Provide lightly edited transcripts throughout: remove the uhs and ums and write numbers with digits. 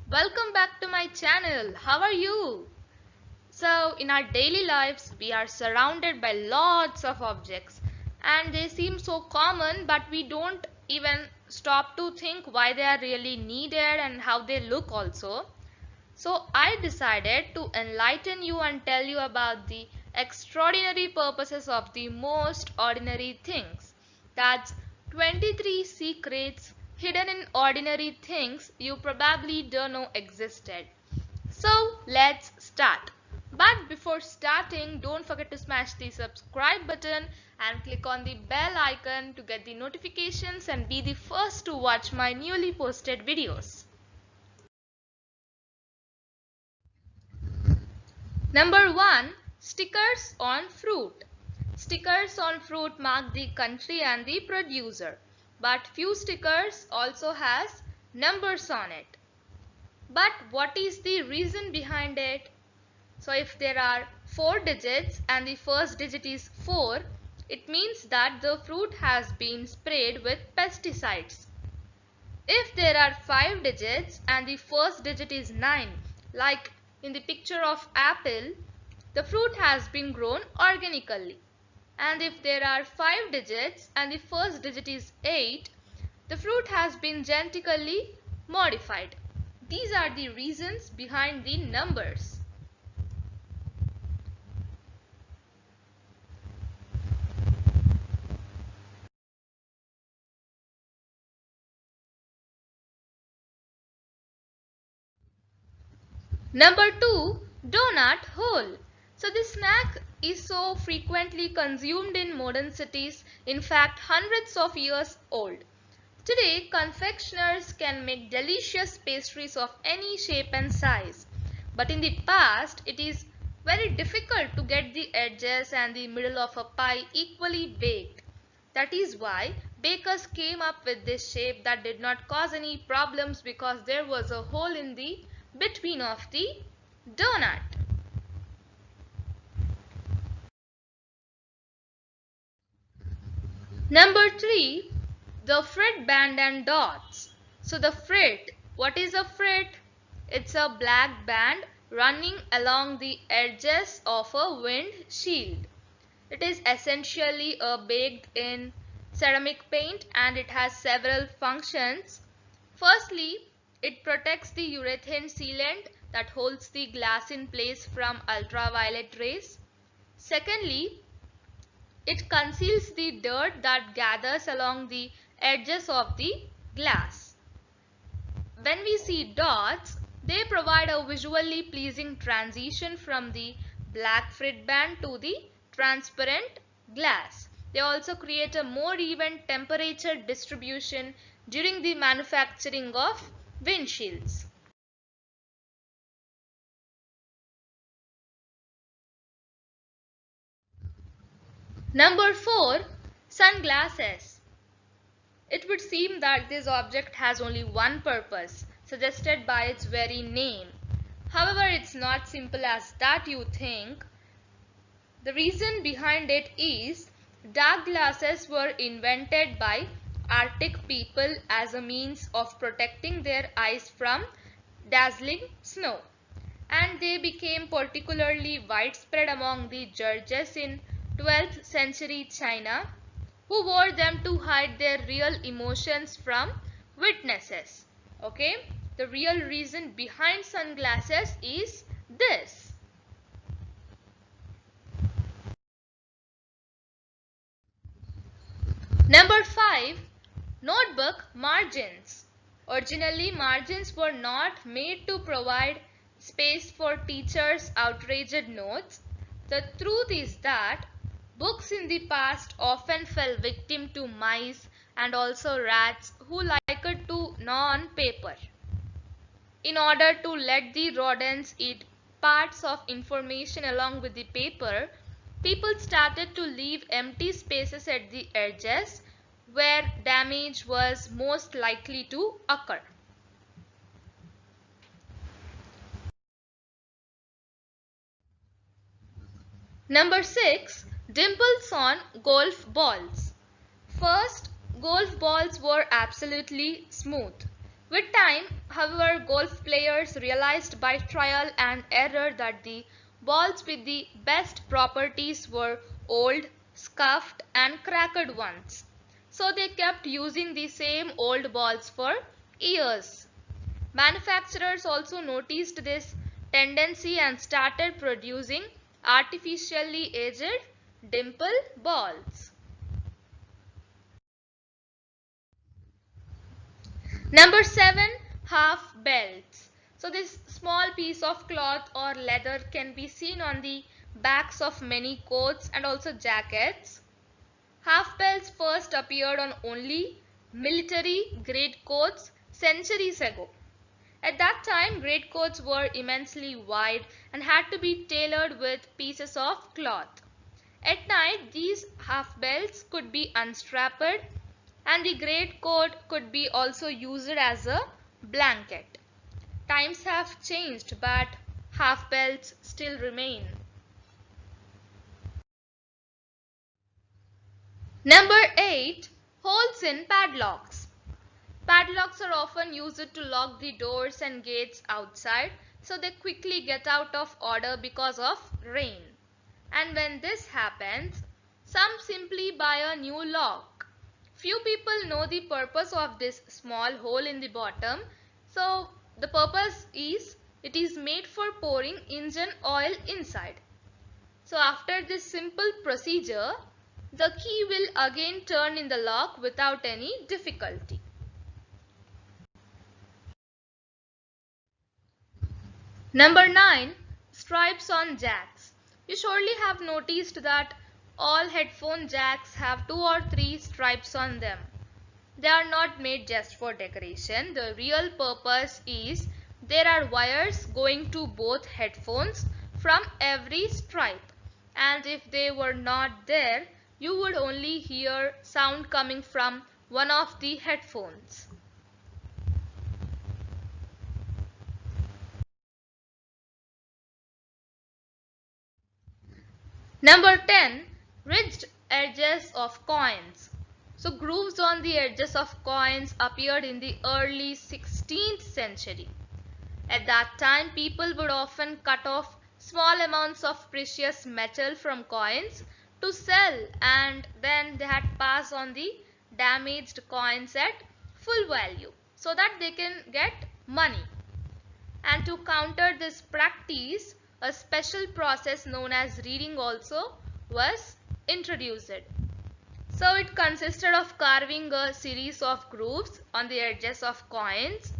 Welcome back to my channel. How are you? So, in our daily lives, we are surrounded by lots of objects and they seem so common, but we don't even stop to think why they are really needed and how they look also. So, I decided to enlighten you and tell you about the extraordinary purposes of the most ordinary things. That's 23 secrets hidden in ordinary things you probably don't know existed. So let's start. But before starting, don't forget to smash the subscribe button and click on the bell icon to get the notifications and be the first to watch my newly posted videos. Number 1. Stickers on fruit. Stickers on fruit mark the country and the producer. But few stickers also has numbers on it. But what is the reason behind it? So if there are 4 digits and the first digit is 4, it means that the fruit has been sprayed with pesticides. If there are 5 digits and the first digit is 9, like in the picture of apple, the fruit has been grown organically. And if there are 5 digits and the first digit is 8, the fruit has been genetically modified. These are the reasons behind the numbers. Number 2. Donut hole. So this snack is so frequently consumed in modern cities, in fact hundreds of years old. Today, confectioners can make delicious pastries of any shape and size. But in the past, it is very difficult to get the edges and the middle of a pie equally baked. That is why bakers came up with this shape that did not cause any problems because there was a hole in the between of the donut. Number 3. The frit band and dots. So the frit, what is a frit? It's a black band running along the edges of a windshield. It is essentially a baked in ceramic paint and it has several functions. Firstly, it protects the urethane sealant that holds the glass in place from ultraviolet rays. Secondly, it conceals the dirt that gathers along the edges of the glass. When we see dots, they provide a visually pleasing transition from the black frit band to the transparent glass. They also create a more even temperature distribution during the manufacturing of windshields. Number 4. Sunglasses. It would seem that this object has only one purpose, suggested by its very name. However, it's not simple as that you think. The reason behind it is dark glasses were invented by Arctic people as a means of protecting their eyes from dazzling snow. And they became particularly widespread among the judges in 12th century China, who wore them to hide their real emotions from witnesses. Okay, the real reason behind sunglasses is this. Number 5. Notebook margins. Originally, margins were not made to provide space for teachers' outraged notes. The truth is that books in the past often fell victim to mice and also rats who liked to gnaw on paper. In order to let the rodents eat parts of information along with the paper, people started to leave empty spaces at the edges where damage was most likely to occur. Number 6. Dimples on golf balls. First, golf balls were absolutely smooth. With time, however, golf players realized by trial and error that the balls with the best properties were old, scuffed, and cracked ones. So they kept using the same old balls for years. Manufacturers also noticed this tendency and started producing artificially aged dimple balls. Number 7, half belts. So this small piece of cloth or leather can be seen on the backs of many coats and also jackets. Half belts first appeared on only military greatcoats centuries ago. At that time, greatcoats were immensely wide and had to be tailored with pieces of cloth. At night, these half belts could be unstrapped and the greatcoat could be also used as a blanket. Times have changed, but half belts still remain. Number 8, holes in padlocks. Padlocks are often used to lock the doors and gates outside, so they quickly get out of order because of rain. And when this happens, some simply buy a new lock. Few people know the purpose of this small hole in the bottom. So the purpose is it is made for pouring engine oil inside. So after this simple procedure, the key will again turn in the lock without any difficulty. Number 9, stripes on jacks. You surely have noticed that all headphone jacks have 2 or 3 stripes on them. They are not made just for decoration. The real purpose is there are wires going to both headphones from every stripe. And if they were not there, you would only hear sound coming from one of the headphones. Number 10, ridged edges of coins. So grooves on the edges of coins appeared in the early 16th century. At that time, people would often cut off small amounts of precious metal from coins to sell, and then they had passed on the damaged coins at full value so that they can get money. And to counter this practice, a special process known as reeding also was introduced. So it consisted of carving a series of grooves on the edges of coins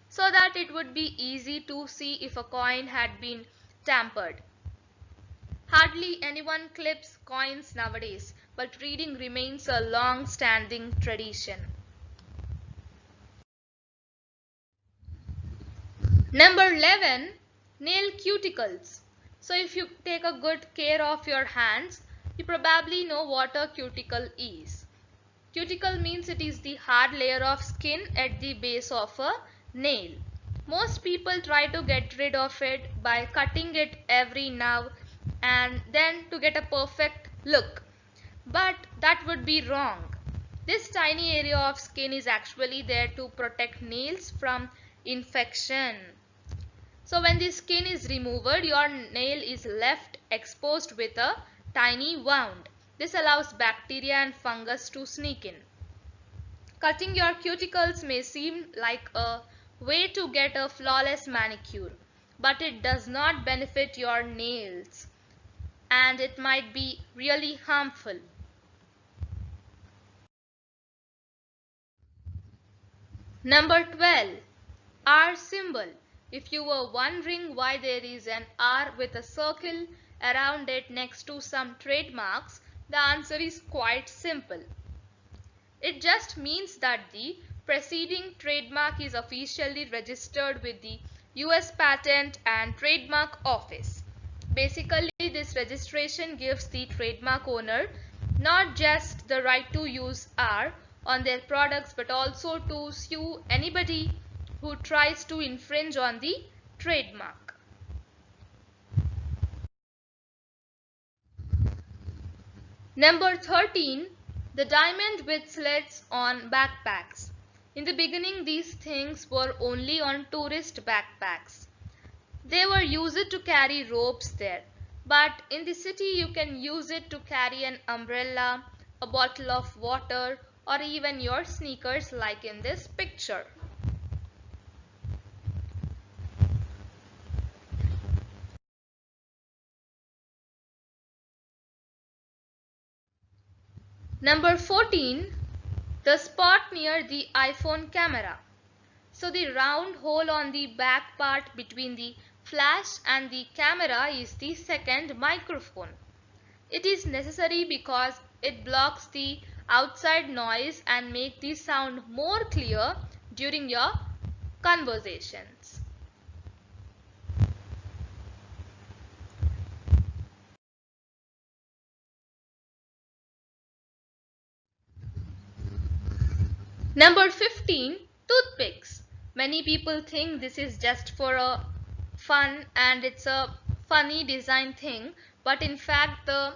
so that it would be easy to see if a coin had been tampered. Hardly anyone clips coins nowadays, but reeding remains a long-standing tradition. Number 11, nail cuticles. So if you take a good care of your hands, you probably know what a cuticle is. Cuticle means it is the hard layer of skin at the base of a nail. Most people try to get rid of it by cutting it every now and then to get a perfect look. But that would be wrong. This tiny area of skin is actually there to protect nails from infection. So when the skin is removed, your nail is left exposed with a tiny wound. This allows bacteria and fungus to sneak in. Cutting your cuticles may seem like a way to get a flawless manicure, but it does not benefit your nails and it might be really harmful. Number 12, R symbol. If you were wondering why there is an R with a circle around it next to some trademarks, the answer is quite simple. It just means that the preceding trademark is officially registered with the US Patent and Trademark Office. Basically, this registration gives the trademark owner not just the right to use R on their products but also to sue anybody who tries to infringe on the trademark. Number 13, the diamond with slits on backpacks. In the beginning, these things were only on tourist backpacks. They were used to carry ropes there. But in the city, you can use it to carry an umbrella, a bottle of water, or even your sneakers, like in this picture. Number 14. The spot near the iPhone camera. So the round hole on the back part between the flash and the camera is the second microphone. It is necessary because it blocks the outside noise and makes the sound more clear during your conversations. Number 15. Toothpicks. Many people think this is just for a fun and it's a funny design thing, but in fact the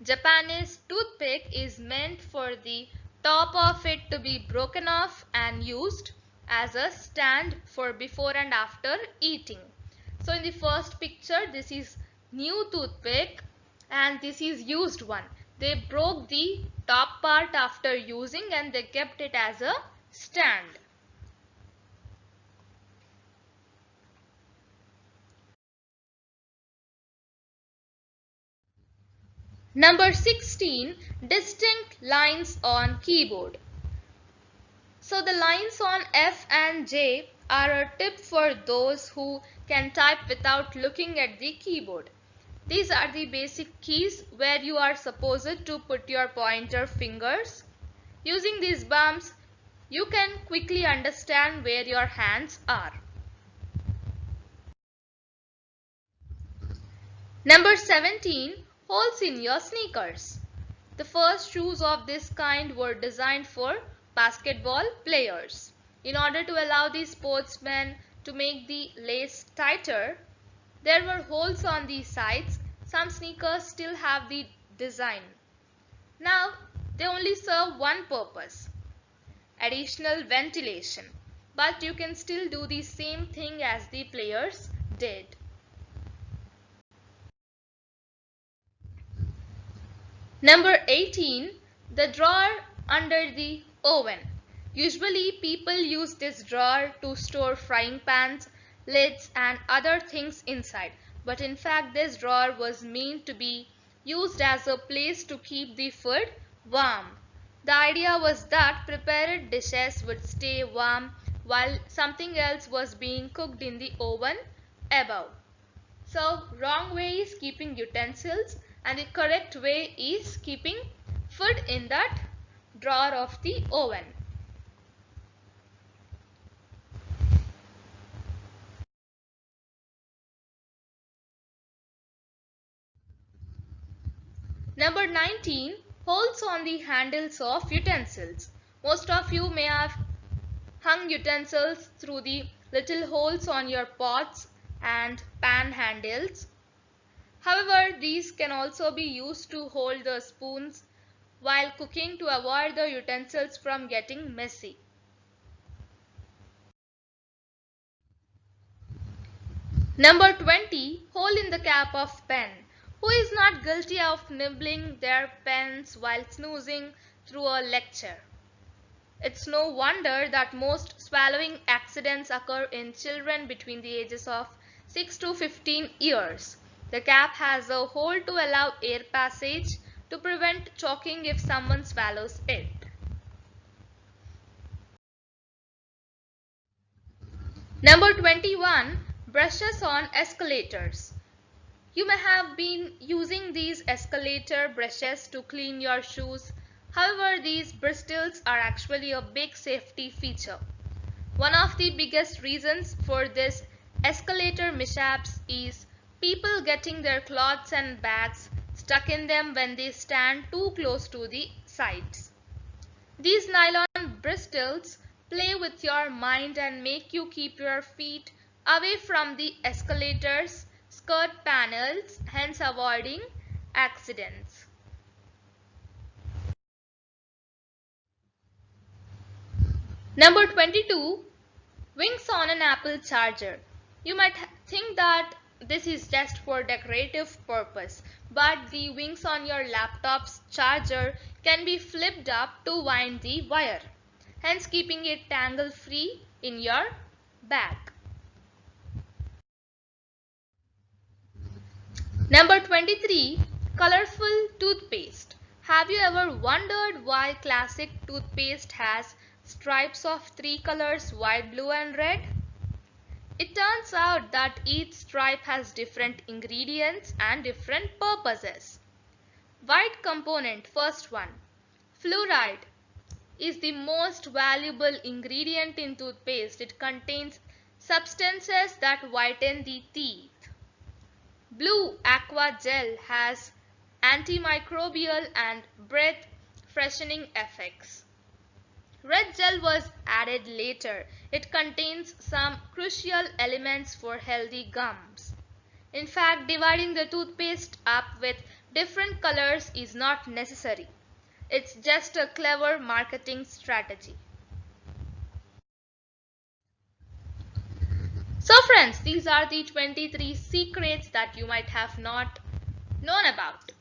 Japanese toothpick is meant for the top of it to be broken off and used as a stand for before and after eating. So in the first picture, this is new toothpick and this is used one. They broke the top part after using and they kept it as a stand. Number 16. Distinct lines on keyboard. So the lines on F and J are a tip for those who can type without looking at the keyboard. These are the basic keys where you are supposed to put your pointer fingers. Using these bumps, you can quickly understand where your hands are. Number 17. Holes in your sneakers. The first shoes of this kind were designed for basketball players. In order to allow the sportsmen to make the lace tighter, there were holes on the sides. Some sneakers still have the design. Now, they only serve one purpose: additional ventilation. But you can still do the same thing as the players did. Number 18. The drawer under the oven. Usually people use this drawer to store frying pans, lids and other things inside. But in fact this drawer was meant to be used as a place to keep the food warm. The idea was that prepared dishes would stay warm while something else was being cooked in the oven above. So wrong way is keeping utensils and the correct way is keeping food in that drawer of the oven. Number 19. Holes on the handles of utensils. Most of you may have hung utensils through the little holes on your pots and pan handles. However, these can also be used to hold the spoons while cooking to avoid the utensils from getting messy. Number 20. Hole in the cap of pen. Who is not guilty of nibbling their pens while snoozing through a lecture? It's no wonder that most swallowing accidents occur in children between the ages of 6 to 15 years. The cap has a hole to allow air passage to prevent choking if someone swallows it. Number 21. Brushes on escalators. You may have been using these escalator brushes to clean your shoes. However, these bristles are actually a big safety feature. One of the biggest reasons for this escalator mishaps is people getting their clothes and bags stuck in them when they stand too close to the sides. These nylon bristles play with your mind and make you keep your feet away from the escalator's skirt panels, hence avoiding accidents. Number 22. Wings on an Apple charger. You might think that this is just for decorative purpose, but the wings on your laptop's charger can be flipped up to wind the wire, hence keeping it tangle free in your bag. Number 23. Colorful toothpaste. Have you ever wondered why classic toothpaste has stripes of three colors, white, blue and red? It turns out that each stripe has different ingredients and different purposes. White component, first one. Fluoride is the most valuable ingredient in toothpaste. It contains substances that whiten the teeth. Blue aqua gel has antimicrobial and breath freshening effects. Red gel was added later. It contains some crucial elements for healthy gums. In fact, dividing the toothpaste up with different colors is not necessary. It's just a clever marketing strategy. So friends, these are the 23 secrets that you might have not known about.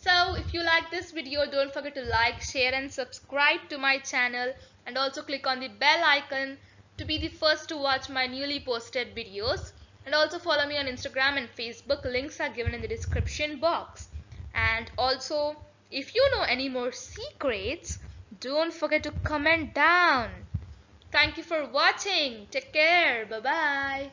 So if you like this video, don't forget to like, share and subscribe to my channel, and also click on the bell icon to be the first to watch my newly posted videos. And also follow me on Instagram and Facebook. Links are given in the description box. And also, if you know any more secrets, don't forget to comment down. Thank you for watching. Take care. Bye bye.